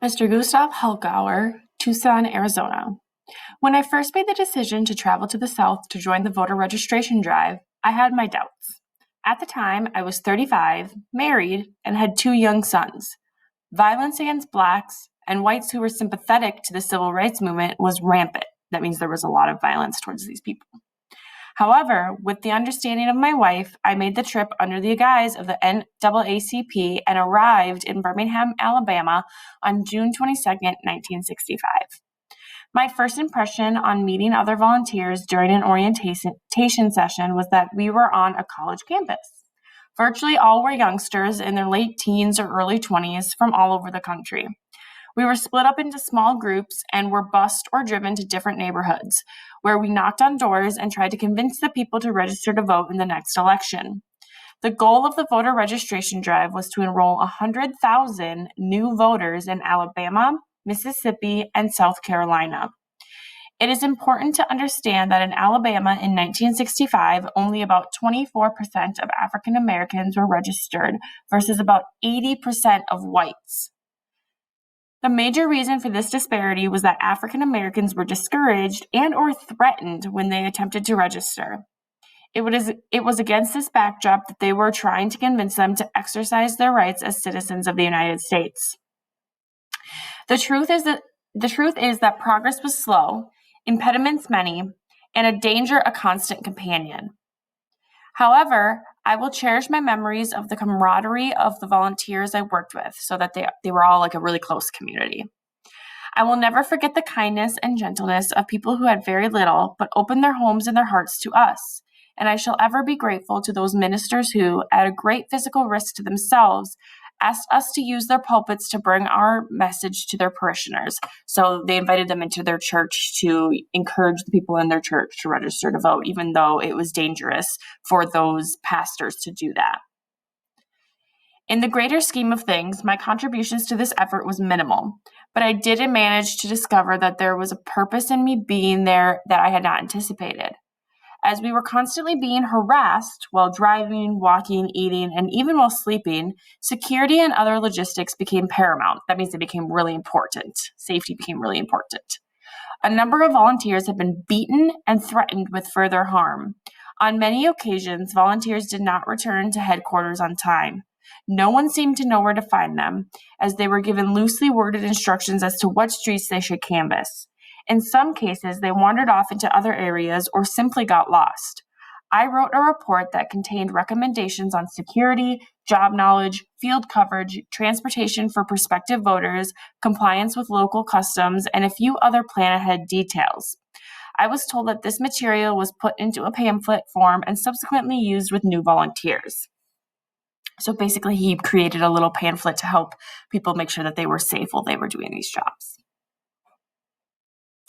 Mr. Gustav Hulkauer, Tucson, Arizona. When I first made the decision to travel to the South to join the voter registration drive, I had my doubts. At the time, I was 35, married, and had two young sons. Violence against blacks and whites who were sympathetic to the civil rights movement was rampant. That means there was a lot of violence towards these people. However, with the understanding of my wife, I made the trip under the guise of the NAACP and arrived in Birmingham, Alabama on June 22nd, 1965. My first impression on meeting other volunteers during an orientation session was that we were on a college campus. Virtually all were youngsters in their late teens or early 20s from all over the country. We were split up into small groups and were bused or driven to different neighborhoods, where we knocked on doors and tried to convince the people to register to vote in the next election. The goal of the voter registration drive was to enroll 100,000 new voters in Alabama, Mississippi, and South Carolina. It is important to understand that in Alabama in 1965, only about 24% of African Americans were registered versus about 80% of whites. The major reason for this disparity was that African Americans were discouraged and or threatened when they attempted to register. It was against this backdrop that they were trying to convince them to exercise their rights as citizens of the United States. The truth is that progress was slow, impediments many, and a danger a constant companion. However, I will cherish my memories of the camaraderie of the volunteers I worked with, so that they were all like a really close community. I will never forget the kindness and gentleness of people who had very little, but opened their homes and their hearts to us. And I shall ever be grateful to those ministers who, at a great physical risk to themselves, asked us to use their pulpits to bring our message to their parishioners. So they invited them into their church to encourage the people in their church to register to vote, even though it was dangerous for those pastors to do that. In the greater scheme of things, my contributions to this effort was minimal, but I did manage to discover that there was a purpose in me being there that I had not anticipated. As we were constantly being harassed while driving, walking, eating, and even while sleeping, security and other logistics became paramount. That means they became really important. Safety became really important. A number of volunteers had been beaten and threatened with further harm. On many occasions, volunteers did not return to headquarters on time. No one seemed to know where to find them, as they were given loosely worded instructions as to what streets they should canvass. In some cases, they wandered off into other areas or simply got lost. I wrote a report that contained recommendations on security, job knowledge, field coverage, transportation for prospective voters, compliance with local customs, and a few other plan-ahead details. I was told that this material was put into a pamphlet form and subsequently used with new volunteers. So basically, he created a little pamphlet to help people make sure that they were safe while they were doing these jobs.